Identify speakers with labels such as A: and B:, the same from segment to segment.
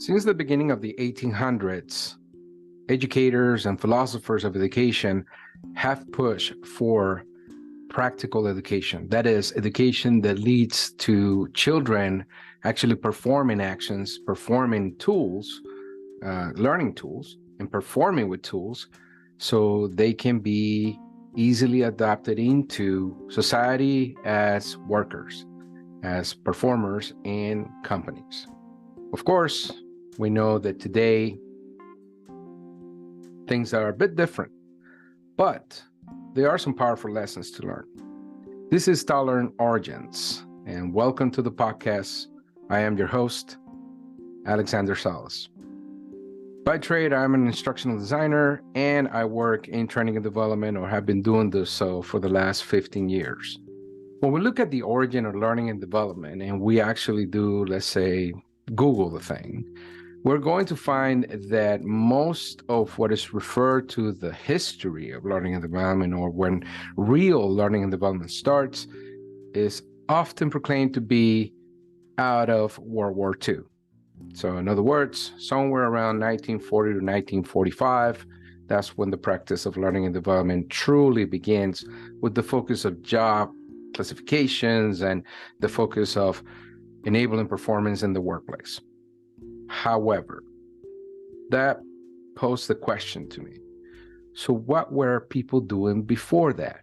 A: Since the beginning of the 1800s, educators and philosophers of education have pushed for practical education. That is, education that leads to children actually performing actions, performing tools, learning tools, and performing with tools so they can be easily adopted into society as workers, as performers in companies. Of course, we know that today things are a bit different, but there are some powerful lessons to learn. This is Tolerant Origins, and welcome to the podcast. I am your host, Alexander Salas. By trade, I'm an instructional designer, and I work in training and development, or have been doing this so for the last 15 years. When we look at the origin of learning and development, and we actually do, let's say, Google the thing, we're going to find that most of what is referred to the history of learning and development, or when real learning and development starts, is often proclaimed to be out of World War II. So in other words, somewhere around 1940 to 1945, that's when the practice of learning and development truly begins, with the focus of job classifications and the focus of enabling performance in the workplace. However, that posed the question to me. So what were people doing before that?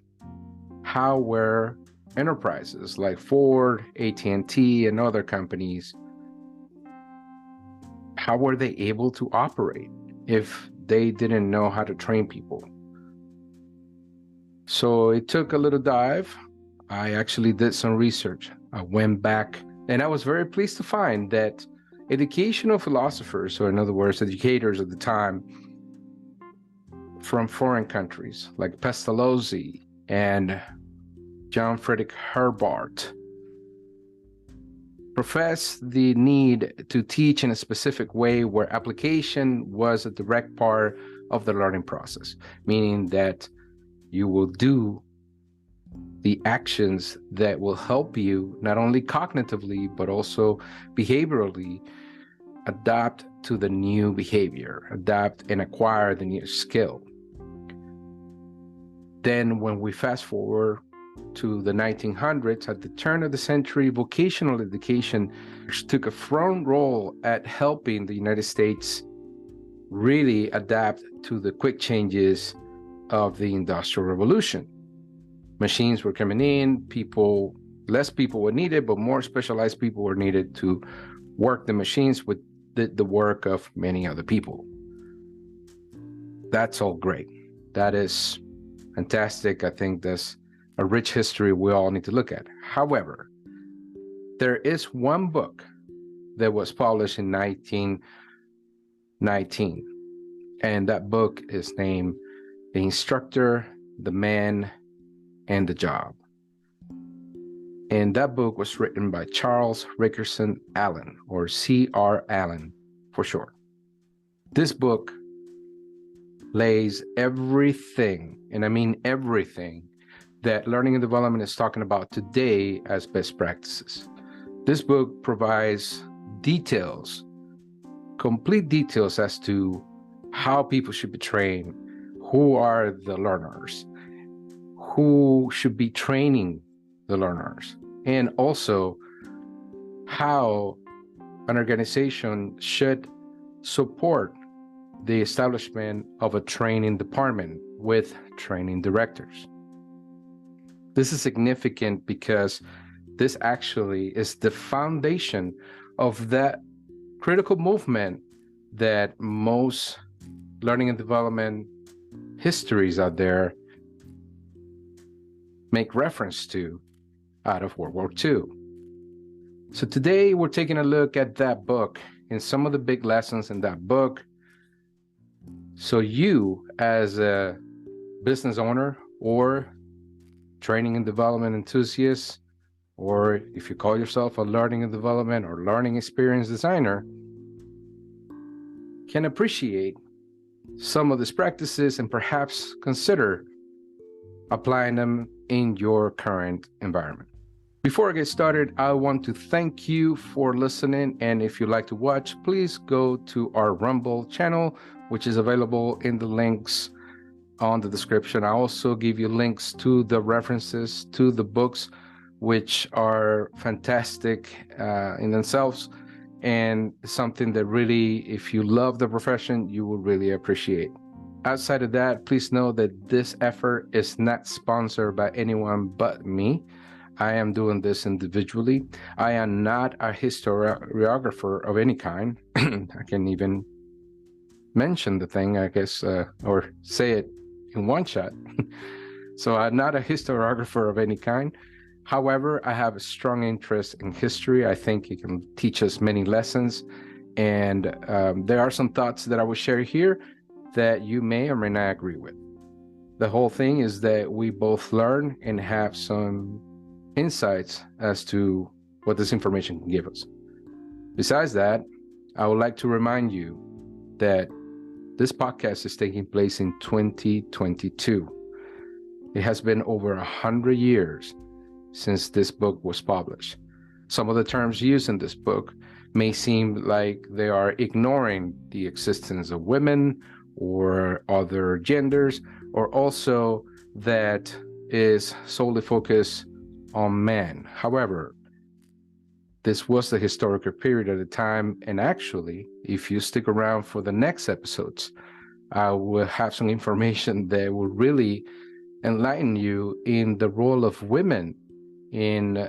A: How were enterprises like Ford, AT&T, and other companies, how were they able to operate if they didn't know how to train people? So it took a little dive. I actually did some research. I went back, and I was very pleased to find that educational philosophers, or in other words, educators at the time from foreign countries like Pestalozzi and John Friedrich Herbart, professed the need to teach in a specific way where application was a direct part of the learning process, meaning that you will do the actions that will help you not only cognitively, but also behaviorally adapt to the new behavior, adapt and acquire the new skill. Then when we fast forward to the 1900s, at the turn of the century, vocational education took a front role at helping the United States really adapt to the quick changes of the Industrial Revolution. Machines were coming in, less people were needed, but more specialized people were needed to work the machines with the work of many other people. That's all great. That is fantastic. I think that's a rich history we all need to look at. However, there is one book that was published in 1919, and that book is named The Instructor, the Man, and the Job. And that book was written by Charles Ricketson Allen, or C.R. Allen for short. This book lays everything, and I mean everything, that learning and development is talking about today as best practices. This book provides details, complete details as to how people should be trained, who are the learners, who should be training the learners, and also how an organization should support the establishment of a training department with training directors. This is significant because this actually is the foundation of that critical movement that most learning and development histories out there make reference to out of World War II. So today we're taking a look at that book and some of the big lessons in that book. So you, as a business owner or training and development enthusiast, or if you call yourself a learning and development or learning experience designer, can appreciate some of these practices and perhaps consider applying them in your current environment. Before I get started, I want to thank you for listening. And if you'd like to watch, please go to our Rumble channel, which is available in the links on the description. I also give you links to the references to the books, which are fantastic in themselves, and something that really, if you love the profession, you will really appreciate. Outside of that, please know that this effort is not sponsored by anyone but me. I am doing this individually. I am not a historiographer of any kind. I can even mention the thing, I guess, or say it in one shot. So I'm not a historiographer of any kind. However, I have a strong interest in history. I think it can teach us many lessons. And there are some thoughts that I will share here that you may or may not agree with. The whole thing is that we both learn and have some insights as to what this information can give us. Besides that, I would like to remind you that this podcast is taking place in 2022. It has been over 100 years since this book was published. Some of the terms used in this book may seem like they are ignoring the existence of women or other genders, or also that is solely focused on men. However, this was the historical period at the time, and actually, if you stick around for the next episodes, I will have some information that will really enlighten you in the role of women in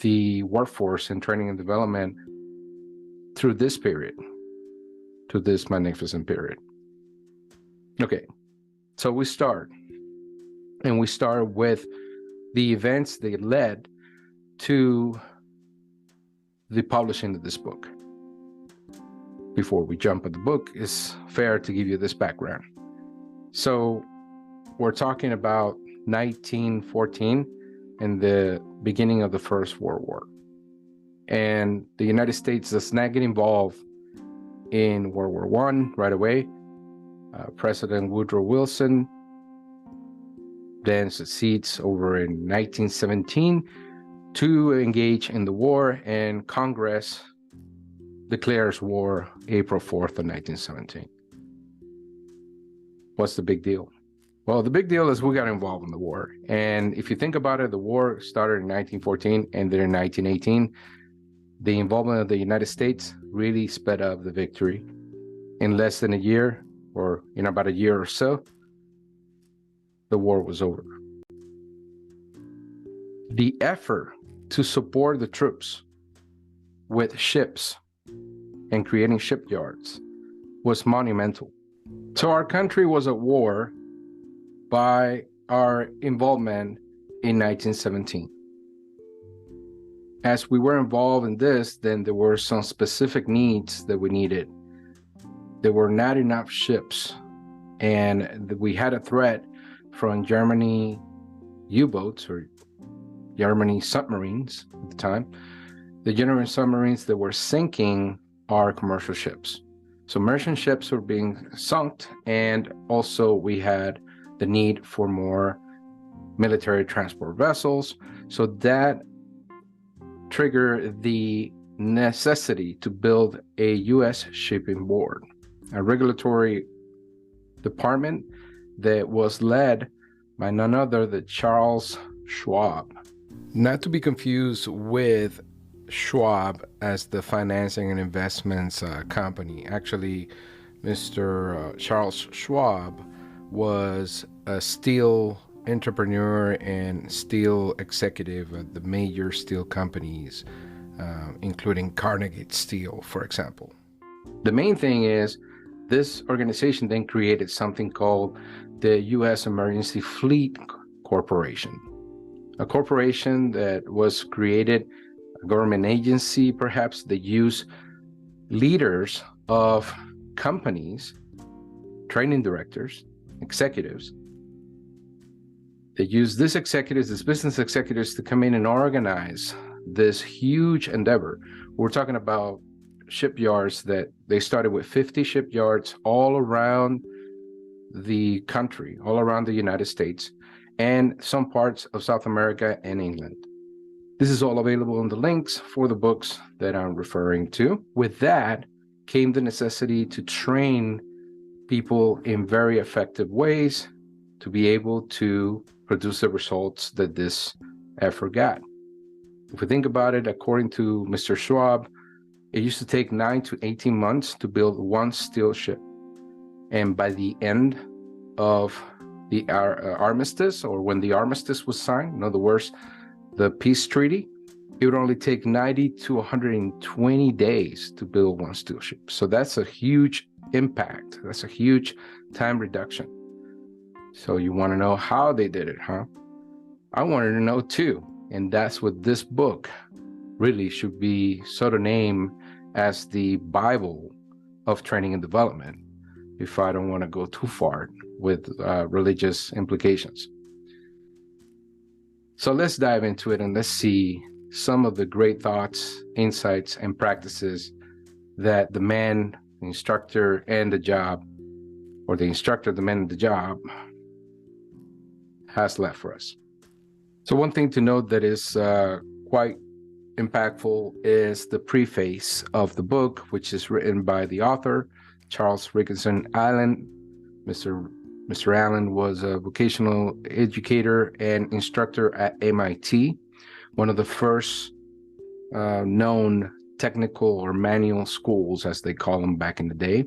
A: the workforce and training and development through this period, to this magnificent period. Okay, so we start with the events that led to the publishing of this book. Before we jump at the book, it's fair to give you this background. So we're talking about 1914 and the beginning of the First World War. And the United States does not get involved in World War I right away. President Woodrow Wilson then succeeds over in 1917 to engage in the war, and Congress declares war April 4th of 1917. What's the big deal? Well, the big deal is we got involved in the war. And if you think about it, the war started in 1914 and then in 1918. The involvement of the United States really sped up the victory. In less than a year, or in about a year or so, the war was over. The effort to support the troops with ships and creating shipyards was monumental. So our country was at war by our involvement in 1917. As we were involved in this, then there were some specific needs that we needed. There were not enough ships, and we had a threat from Germany U-boats, or Germany submarines at the time. The German submarines that were sinking our commercial ships. So merchant ships were being sunk, and also we had the need for more military transport vessels. So that triggered the necessity to build a U.S. shipping board, a regulatory department that was led by none other than Charles Schwab. Not to be confused with Schwab as the financing and investments company. Actually, Mr. Charles Schwab was a steel entrepreneur and steel executive at the major steel companies, including Carnegie Steel, for example. The main thing is this organization then created something called the U.S. Emergency Fleet Corporation, a corporation that was created, a government agency perhaps, that used leaders of companies, training directors, executives. They used these executives, these business executives, to come in and organize this huge endeavor. We're talking about shipyards that they started with 50 shipyards all around the country, all around the United States, and some parts of South America and England. This is all available in the links for the books that I'm referring to. With that came the necessity to train people in very effective ways to be able to produce the results that this effort got. If we think about it, according to Mr. Schwab, it used to take 9 to 18 months to build one steel ship. And by the end of the armistice, or when the armistice was signed, in other words, the peace treaty, it would only take 90 to 120 days to build one steel ship. So that's a huge impact. That's a huge time reduction. So you want to know how they did it, huh? I wanted to know too. And that's what this book really should be sort of named as the Bible of training and development, if I don't want to go too far with religious implications. So let's dive into it and let's see some of the great thoughts, insights, and practices that the man, the instructor, and the job, or the instructor, the man, and the job has left for us. So one thing to note that is quite impactful is the preface of the book, which is written by the author, Charles Ricketson Allen. Mr. Allen was a vocational educator and instructor at MIT, one of the first known technical or manual schools, as they call them back in the day.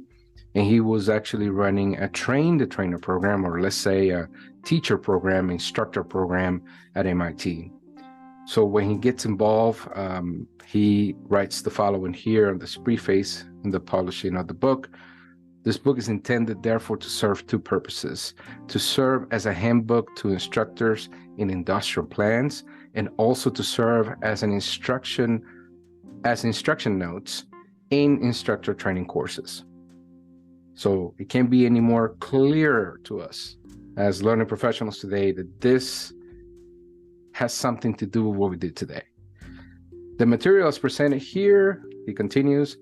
A: And he was actually running a train-the-trainer program, or let's say a teacher program, instructor program at MIT. So when he gets involved, he writes the following here on this preface in the publishing of the book. This book is intended, therefore, to serve two purposes: to serve as a handbook to instructors in industrial plants, and also to serve as instruction notes in instructor training courses. So it can't be any more clear to us as learning professionals today that this has something to do with what we did today. The material as presented here, he continues,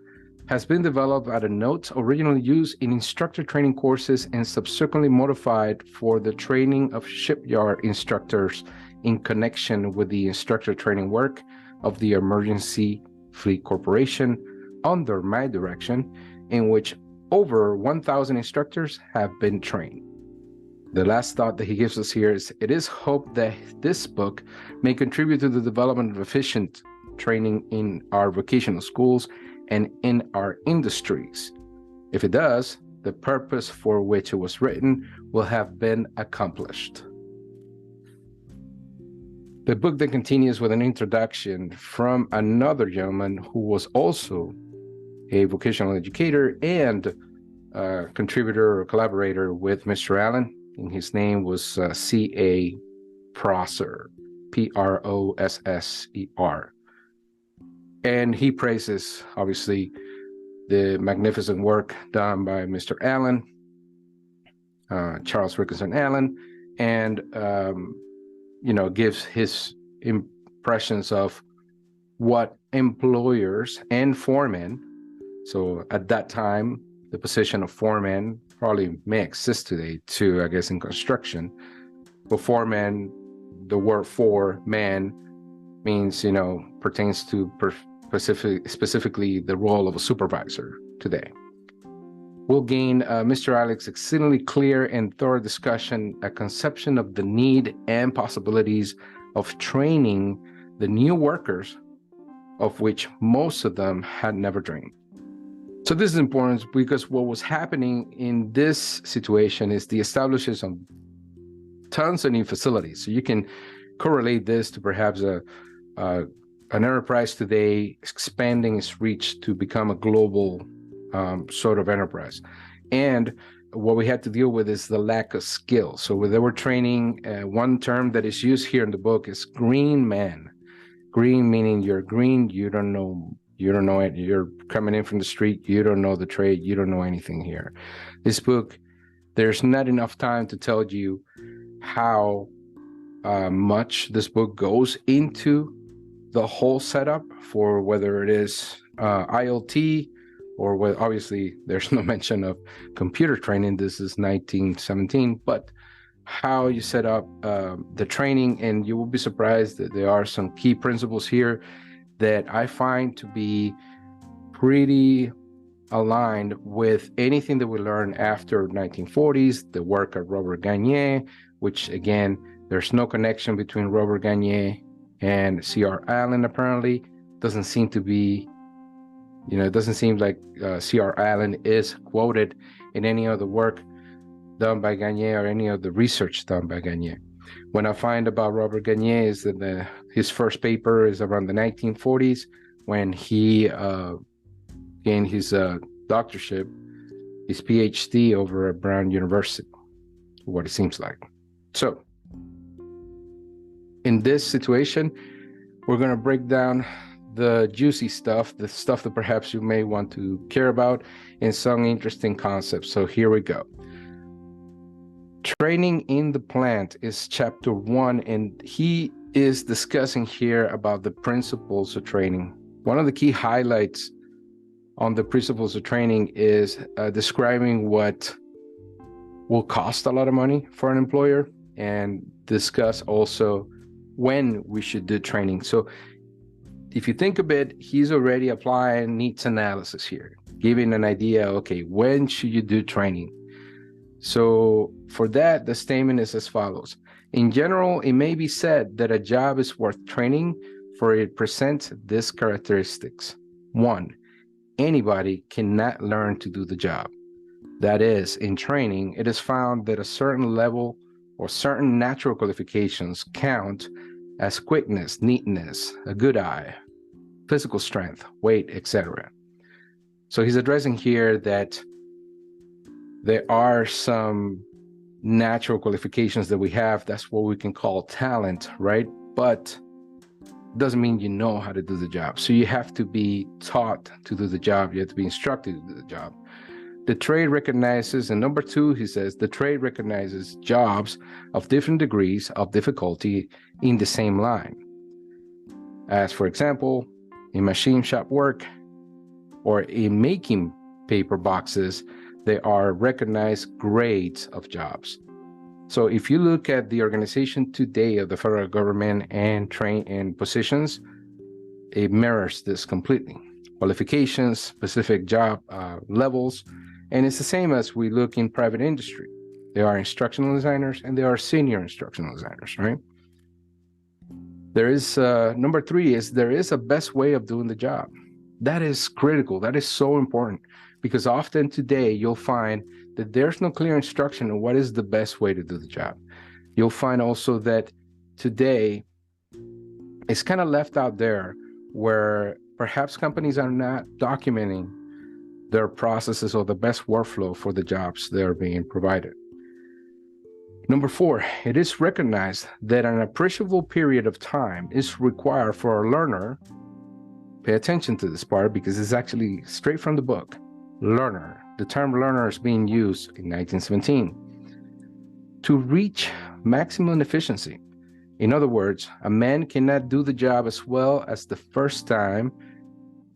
A: has been developed out of notes originally used in instructor training courses and subsequently modified for the training of shipyard instructors in connection with the instructor training work of the Emergency Fleet Corporation under my direction, in which over 1,000 instructors have been trained. The last thought that he gives us here is, it is hoped that this book may contribute to the development of efficient training in our vocational schools and in our industries. If it does, the purpose for which it was written will have been accomplished. The book then continues with an introduction from another gentleman who was also a vocational educator and contributor or collaborator with Mr. Allen, and his name was C.A. Prosser, Prosser. And he praises, obviously, the magnificent work done by Mr. Allen, Charles Ricketson Allen, and, gives his impressions of what employers and foremen, so at that time, the position of foreman probably may exist today too, I guess, in construction. But foreman, the word for man means, pertains to specifically the role of a supervisor today. We'll gain Mr. Allen's exceedingly clear and thorough discussion, a conception of the need and possibilities of training the new workers, of which most of them had never dreamed. So this is important because what was happening in this situation is the establishment of tons of new facilities. So you can correlate this to perhaps an enterprise today expanding its reach to become a global sort of enterprise. And what we had to deal with is the lack of skill. So they were training, one term that is used here in the book is green man. Green meaning you're green, you don't know it. You're coming in from the street, you don't know the trade, you don't know anything here. This book, there's not enough time to tell you how much this book goes into the whole setup for whether it is IoT or whether, obviously there's no mention of computer training. This is 1917, but how you set up the training, and you will be surprised that there are some key principles here that I find to be pretty aligned with anything that we learned after 1940s, the work of Robert Gagne, which again, there's no connection between Robert Gagne and C.R. Allen. Apparently, doesn't seem to be, it doesn't seem like C.R. Allen is quoted in any of the work done by Gagne or any of the research done by Gagne. What I find about Robert Gagne is that his first paper is around the 1940s when he gained his doctorship, his PhD over at Brown University, what it seems like. So in this situation, we're going to break down the juicy stuff, the stuff that perhaps you may want to care about, and some interesting concepts. So here we go. Training in the plant is chapter 1, and he is discussing here about the principles of training. One of the key highlights on the principles of training is describing what will cost a lot of money for an employer, and discuss also when we should do training. So if you think a bit, he's already applying needs analysis here, giving an idea, okay, when should you do training? So for that, the statement is as follows. In general, it may be said that a job is worth training, for it presents these characteristics. 1, anybody cannot learn to do the job. That is, in training, it is found that a certain level or certain natural qualifications count as quickness, neatness, a good eye, physical strength, weight, etc. So he's addressing here that there are some natural qualifications that we have. That's what we can call talent, right? But doesn't mean you know how to do the job. So you have to be taught to do the job. You have to be instructed to do the job. The trade recognizes, and number 2, he says, the trade recognizes jobs of different degrees of difficulty in the same line. As for example, in machine shop work or in making paper boxes, there are recognized grades of jobs. So if you look at the organization today of the federal government and train and positions, it mirrors this completely. Qualifications, specific job levels, and it's the same as we look in private industry. There are instructional designers and there are senior instructional designers, right? There is, number 3 is there is a best way of doing the job. That is critical. That is so important, because often today you'll find that there's no clear instruction on what is the best way to do the job. You'll find also that today it's kind of left out there where perhaps companies are not documenting their processes or the best workflow for the jobs that are being provided. Number 4, it is recognized that an appreciable period of time is required for a learner. Pay attention to this part because it's actually straight from the book. Learner. The term learner is being used in 1917 to reach maximum efficiency. In other words, a man cannot do the job as well as the first time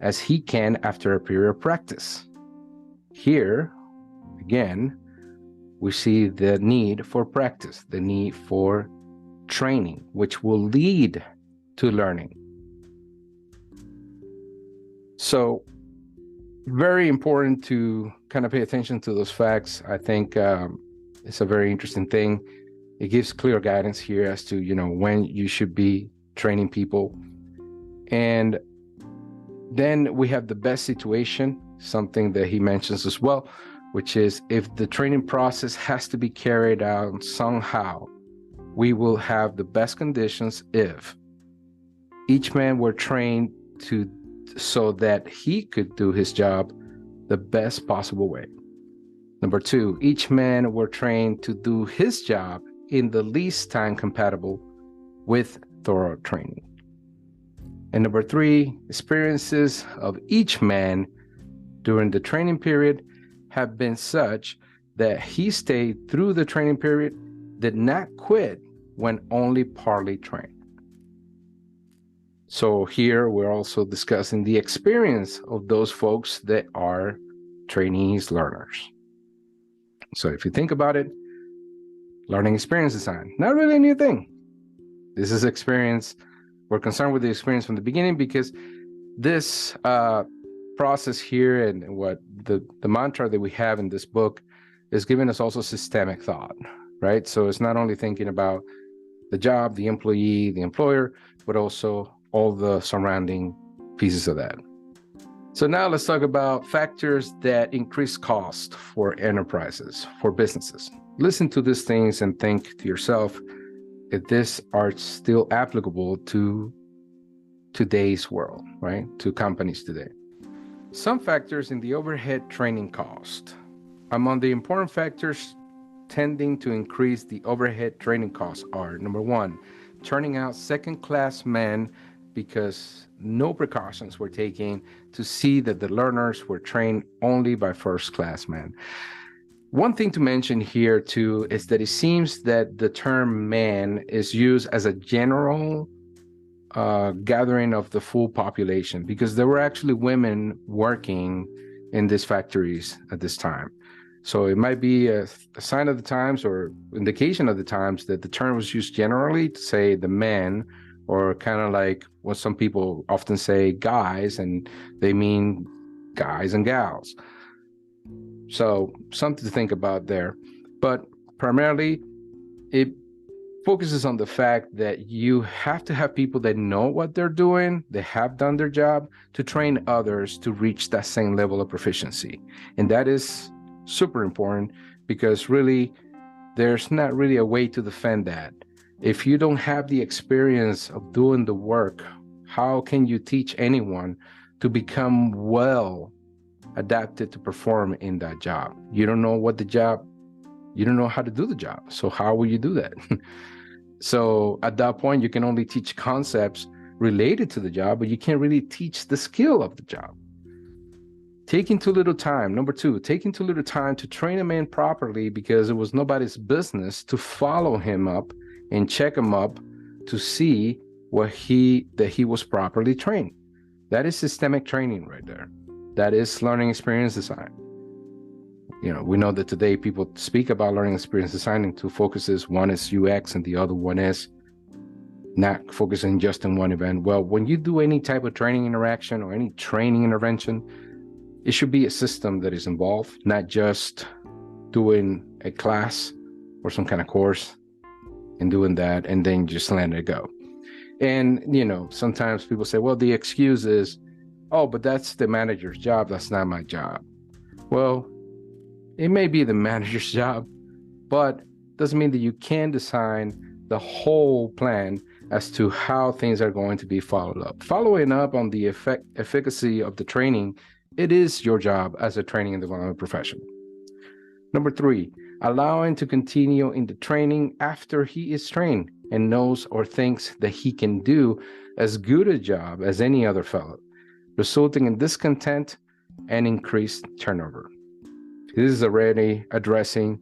A: as he can after a period of practice. Here, again, we see the need for practice, the need for training, which will lead to learning. So very important to kind of pay attention to those facts. I think it's a very interesting thing. It gives clear guidance here as to, when you should be training people. And then we have the best situation, something that he mentions as well, which is if the training process has to be carried out somehow, we will have the best conditions if each man were trained so that he could do his job the best possible way. Number 2, each man were trained to do his job in the least time compatible with thorough training. And number 3, experiences of each man during the training period have been such that he stayed through the training period, did not quit when only partly trained. So here we're also discussing the experience of those folks that are trainees, learners. So if you think about it, Learning experience design, not really a new thing. This is experience. We're concerned with the experience from the beginning because this process here and what the mantra that we have in this book is giving us also systemic thought, right? So it's not only thinking about the job, the employee, the employer, but also all the surrounding pieces of that. So now let's talk about factors that increase cost for enterprises, for businesses. Listen to these things and think to yourself if these are still applicable to today's world, right? To companies today. Some factors in the overhead training cost. Among the important factors tending to increase the overhead training costs are, number one, turning out second-class men because no precautions were taken to see that the learners were trained only by first-class men. One thing to mention here too is that it seems that the term man is used as a general gathering of the full population, because there were actually women working in these factories at this time. So it might be a sign of the times or indication of the times that the term was used generally to say the men, or kind of like what some people often say guys, and they mean guys and gals. So something to think about there. But primarily, it focuses on the fact that you have to have people that know what they're doing, they have done their job, to train others to reach that same level of proficiency. And that is super important, because really, there's not really a way to defend that. If you don't have the experience of doing the work, how can you teach anyone to become well adapted to perform in that job? You don't know what the job, you don't know how to do the job. So how will you do that? So at that point, you can only teach concepts related to the job, but you can't really teach the skill of the job. Taking too little time. Number two, taking too little time to train a man properly, because it was nobody's business to follow him up and check him up to see that he was properly trained. That is systemic training right there. That is learning experience design. You know, we know that today people speak about learning experience design in two focuses. One is UX and the other one is not focusing just on one event. Well, when you do any type of training interaction or any training intervention, it should be a system that is involved, not just doing a class or some kind of course and doing that and then just letting it go. And, you know, sometimes people say, well, the excuse is, oh, but that's the manager's job. That's not my job. Well, it may be the manager's job, but doesn't mean that you can design the whole plan as to how things are going to be followed up. Following up on the efficacy of the training, it is your job as a training and development professional. Number three, allowing to continue in the training after he is trained and knows or thinks that he can do as good a job as any other fellow, resulting in discontent and increased turnover. This is already addressing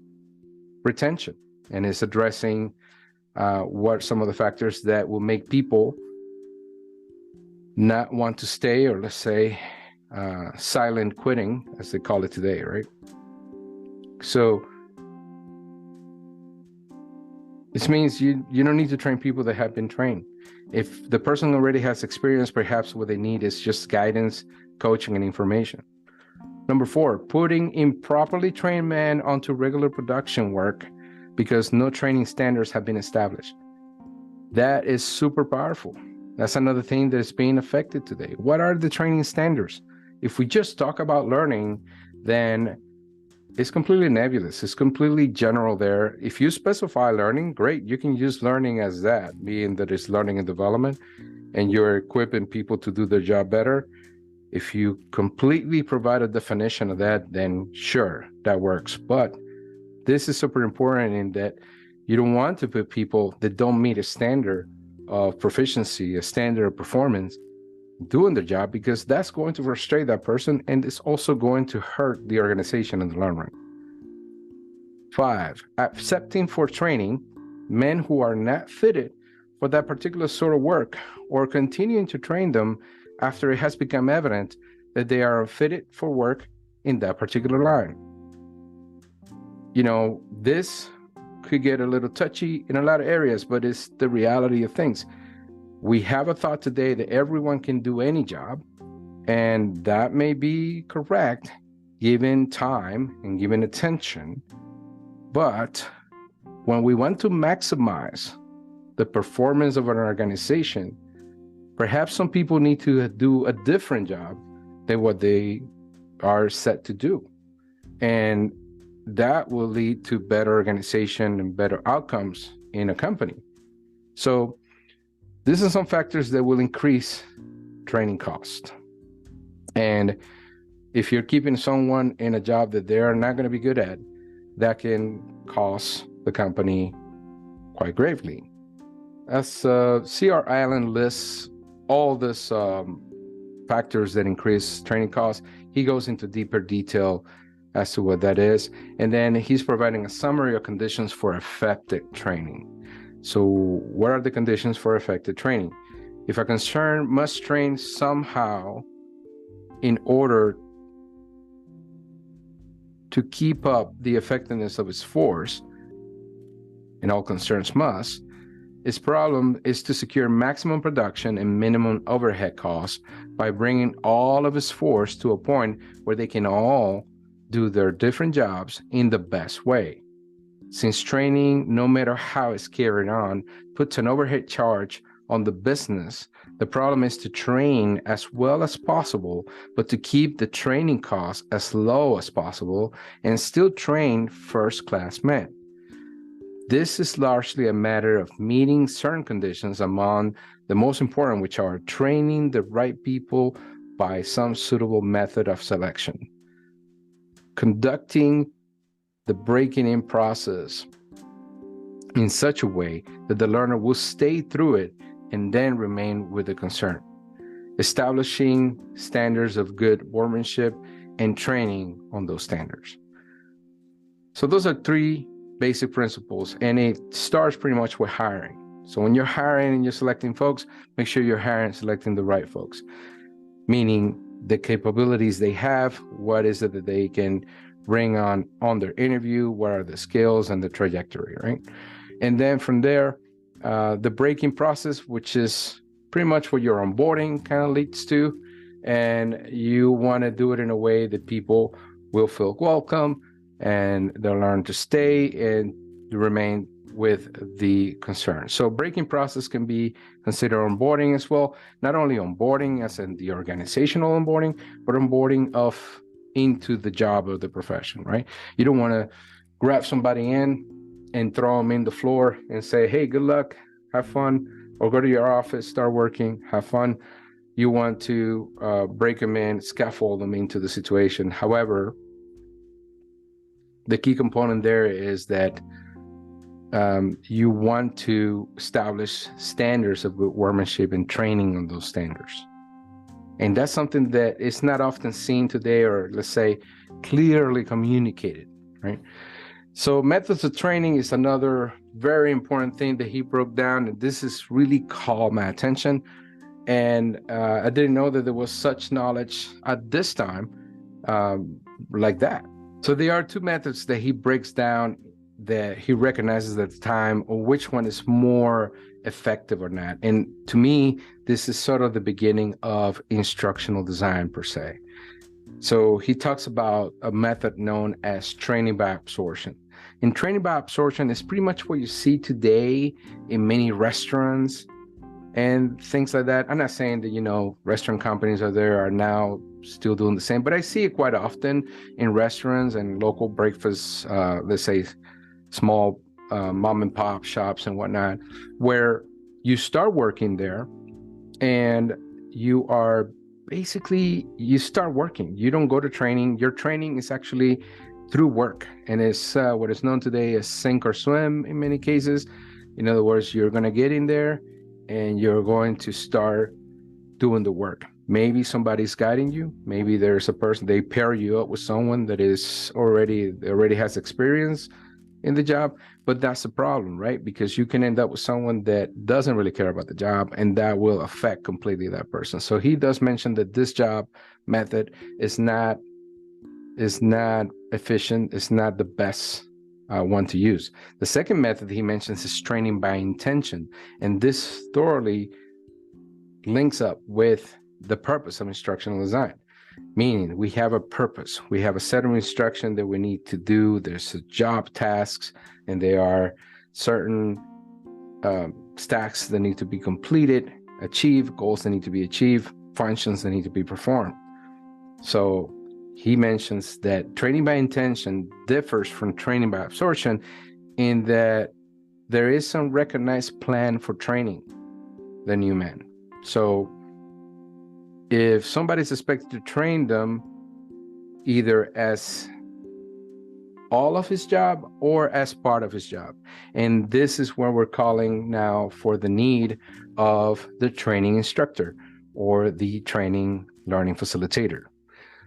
A: retention, and it's addressing what some of the factors that will make people not want to stay, or let's say silent quitting, as they call it today, right? So this means you don't need to train people that have been trained. If the person already has experience, perhaps what they need is just guidance, coaching, and information. Number four, putting improperly trained men onto regular production work because no training standards have been established. That is super powerful. That's another thing that is being affected today. What are the training standards? If we just talk about learning, then it's completely nebulous. It's completely general there. If you specify learning, great. You can use learning as that, meaning that it's learning and development, and you're equipping people to do their job better. If you completely provide a definition of that, then sure, that works. But this is super important in that you don't want to put people that don't meet a standard of proficiency, a standard of performance, doing the job, because that's going to frustrate that person, and it's also going to hurt the organization in the long run. 5, accepting for training men who are not fitted for that particular sort of work, or continuing to train them after it has become evident that they are unfitted for work in that particular line. You know, this could get a little touchy in a lot of areas, but it's the reality of things. We have a thought today that everyone can do any job, and that may be correct given time and given attention. But when we want to maximize the performance of an organization, perhaps some people need to do a different job than what they are set to do. And that will lead to better organization and better outcomes in a company. So these are some factors that will increase training cost. And if you're keeping someone in a job that they're not going to be good at, that can cost the company quite gravely. As C.R. Allen lists all these factors that increase training costs, he goes into deeper detail as to what that is. And then he's providing a summary of conditions for effective training. So what are the conditions for effective training? If a concern must train somehow in order to keep up the effectiveness of its force, and all concerns must, its problem is to secure maximum production and minimum overhead costs by bringing all of its force to a point where they can all do their different jobs in the best way. Since training, no matter how it's carried on, puts an overhead charge on the business, the problem is to train as well as possible, but to keep the training costs as low as possible and still train first-class men. This is largely a matter of meeting certain conditions, among the most important, which are training the right people by some suitable method of selection, conducting the breaking in process in such a way that the learner will stay through it and then remain with the concern, establishing standards of good workmanship and training on those standards. So those are three basic principles, and it starts pretty much with hiring. So when you're hiring and you're selecting folks, make sure you're hiring and selecting the right folks, meaning the capabilities they have, what is it that they can bring on their interview, what are the skills and the trajectory, right? And then from there, the break-in process, which is pretty much what your onboarding kind of leads to, and you want to do it in a way that people will feel welcome and they'll learn to stay and remain with the concern. So break-in process can be considered onboarding as well, not only onboarding as in the organizational onboarding, but onboarding into the job of the profession, right? You don't want to grab somebody in and throw them in the floor and say, hey, good luck, have fun, or go to your office, start working, have fun. You want to break them in, scaffold them into the situation. However, the key component there is that you want to establish standards of good workmanship and training on those standards. And that's something that is not often seen today, or let's say clearly communicated, right? So methods of training is another very important thing that he broke down, and this has really caught my attention. And I didn't know that there was such knowledge at this time like that. So there are two methods that he breaks down that he recognizes at the time, or which one is more effective or not. And to me, this is sort of the beginning of instructional design per se. So he talks about a method known as training by absorption. And training by absorption is pretty much what you see today in many restaurants and things like that. I'm not saying that, restaurant companies are now still doing the same, but I see it quite often in restaurants and local breakfast, let's say small mom and pop shops and whatnot, where you start working there and you start working. You don't go to training. Your training is actually through work, and it's what is known today as sink or swim in many cases. In other words, you're going to get in there and you're going to start doing the work. Maybe somebody's guiding you. Maybe there's a person, they pair you up with someone that is already has experience in the job, but that's the problem, right? Because you can end up with someone that doesn't really care about the job, and that will affect completely that person. So he does mention that this job method is not efficient, it's not the best one to use. The second method he mentions is training by intention, and this thoroughly links up with the purpose of instructional design, meaning we have a purpose, we have a set of instruction that we need to do. There's job tasks, and there are certain stacks that need to be completed, achieved, goals that need to be achieved, functions that need to be performed. So he mentions that training by intention differs from training by absorption in that there is some recognized plan for training the new man. So if somebody's expected to train them either as all of his job or as part of his job, and this is where we're calling now for the need of the training instructor or the training learning facilitator.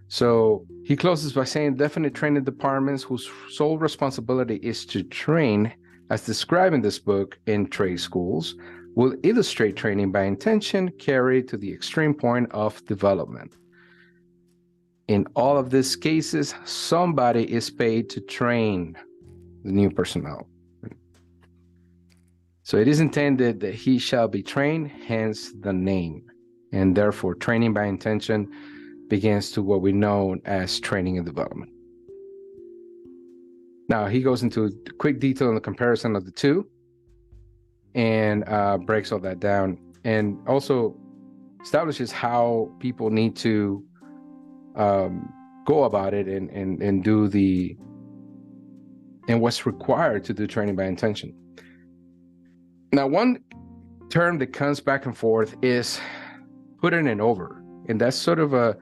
A: So he closes by saying definite training departments whose sole responsibility is to train, as described in this book, in trade schools, will illustrate training by intention carried to the extreme point of development. In all of these cases, somebody is paid to train the new personnel. So it is intended that he shall be trained, hence the name. And therefore, training by intention begins to what we know as training and development. Now, he goes into quick detail in the comparison of the two and breaks all that down, and also establishes how people need to go about it and do and what's required to do training by intention. Now, one term that comes back and forth is putting it over, and that's sort of a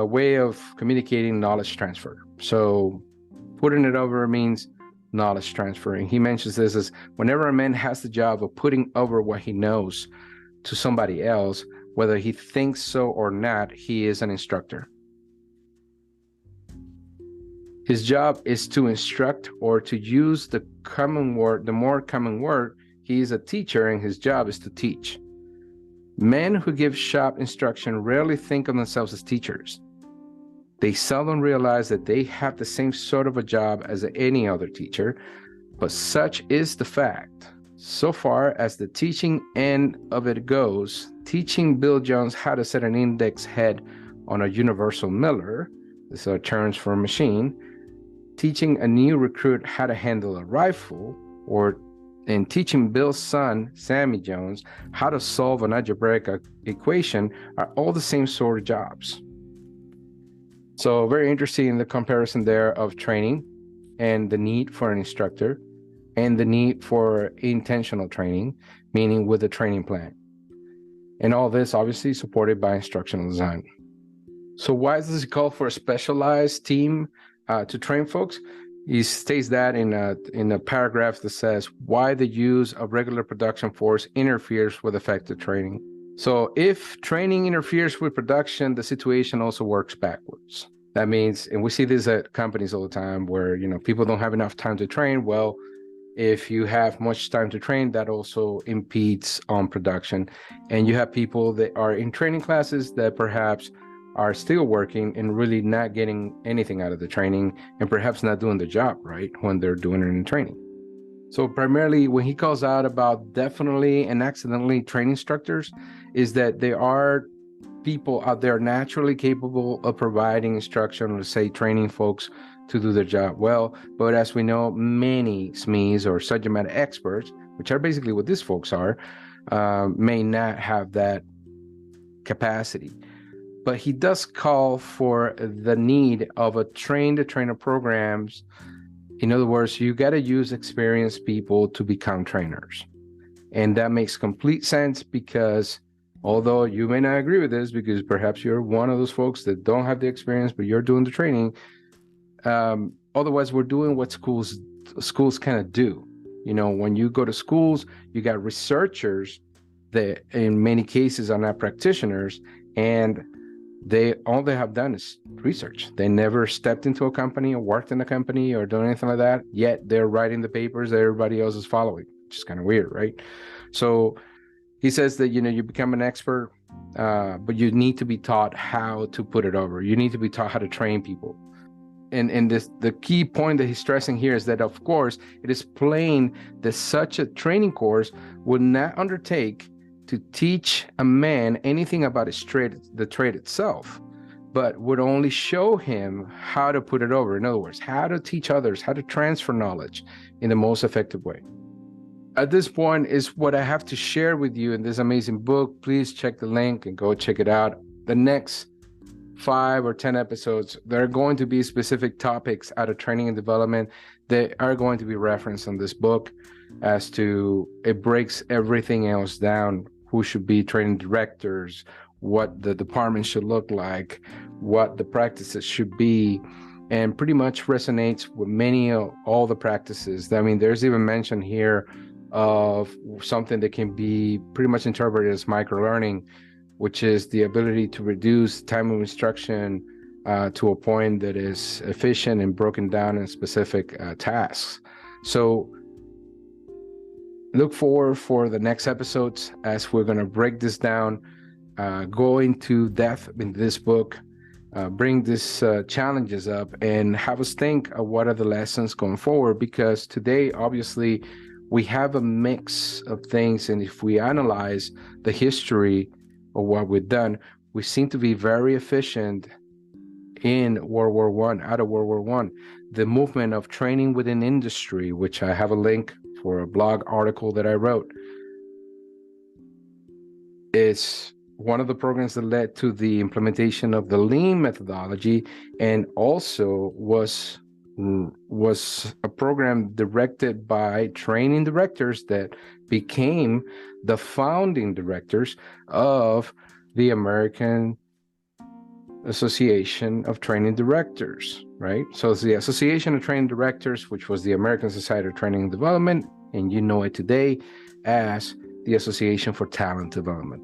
A: way of communicating knowledge transfer. So putting it over means knowledge transferring. He mentions this as whenever a man has the job of putting over what he knows to somebody else, whether he thinks so or not, he is an instructor. His job is to instruct, or to use the common word, the more common word, he is a teacher and his job is to teach. Men who give shop instruction rarely think of themselves as teachers. They seldom realize that they have the same sort of a job as any other teacher, but such is the fact. So far as the teaching end of it goes, teaching Bill Jones how to set an index head on a universal miller, these are terms for a machine, teaching a new recruit how to handle a rifle, and teaching Bill's son, Sammy Jones, how to solve an algebraic equation are all the same sort of jobs. So very interesting in the comparison there of training and the need for an instructor and the need for intentional training, meaning with a training plan. And all this obviously supported by instructional design. So why does it call for a specialized team to train folks? He states that in a paragraph that says why the use of regular production force interferes with effective training. So if training interferes with production, the situation also works backwards. That means, and we see this at companies all the time where, people don't have enough time to train. Well, if you have much time to train, that also impedes on production. And you have people that are in training classes that perhaps are still working and really not getting anything out of the training, and perhaps not doing the job right when they're doing it in training. So primarily when he calls out about definitely and accidentally trained instructors is that there are people out there naturally capable of providing instruction, or say training folks to do their job well. But as we know, many SMEs or subject matter experts, which are basically what these folks are, may not have that capacity. But he does call for the need of a train-the-trainer programs. In other words, you got to use experienced people to become trainers. And that makes complete sense because although you may not agree with this because perhaps you're one of those folks that don't have the experience, but you're doing the training. Otherwise, we're doing what schools kind of do. When you go to schools, you got researchers that in many cases are not practitioners, and all they have done is research. They never stepped into a company or worked in a company or done anything like that, yet they're writing the papers that everybody else is following, which is kind of weird, right? So he says that, you become an expert, but you need to be taught how to put it over. You need to be taught how to train people. and the key point that he's stressing here is that, of course, it is plain that such a training course would not undertake to teach a man anything about the trade itself, but would only show him how to put it over. In other words, how to teach others, how to transfer knowledge in the most effective way. At this point is what I have to share with you in this amazing book. Please check the link and go check it out. The next 5 or 10 episodes, there are going to be specific topics out of training and development that are going to be referenced in this book, as to it breaks everything else down. Who should be training directors, what the department should look like, what the practices should be, and pretty much resonates with many of all the practices. I mean, there's even mention here of something that can be pretty much interpreted as microlearning, which is the ability to reduce time of instruction to a point that is efficient and broken down in specific tasks. So look forward for the next episodes, as we're going to break this down, go into depth in this book, bring these challenges up, and have us think of what are the lessons going forward. Because today, obviously, we have a mix of things, and if we analyze the history of what we've done, we seem to be very efficient in World War I, out of World War I. The movement of training within industry, which I have a link for a blog article that I wrote, is one of the programs that led to the implementation of the Lean methodology, and also was a program directed by training directors that became the founding directors of the American Association of Training Directors, right? So it's the Association of Training Directors, which was the American Society of Training and Development, and you know it today as the Association for Talent Development.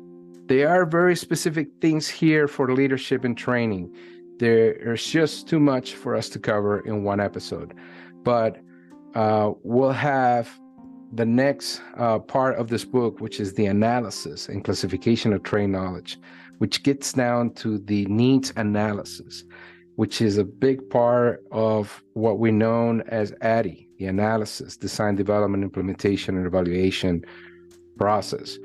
A: There are very specific things here for leadership and training. There's just too much for us to cover in one episode, but we'll have the next part of this book, which is the analysis and classification of trained knowledge, which gets down to the needs analysis, which is a big part of what we know as ADDIE, the analysis, design, development, implementation, and evaluation process.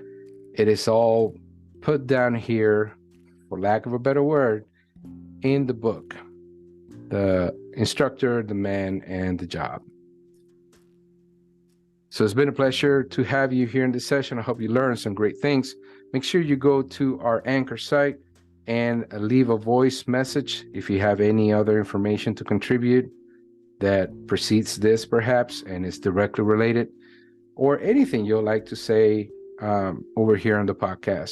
A: It is all put down here, for lack of a better word, in the book, The Instructor, the Man, and the Job. So it's been a pleasure to have you here in this session. I hope you learned some great things. Make sure you go to our Anchor site and leave a voice message if you have any other information to contribute that precedes this perhaps and is directly related, or anything you'd like to say over here on the podcast.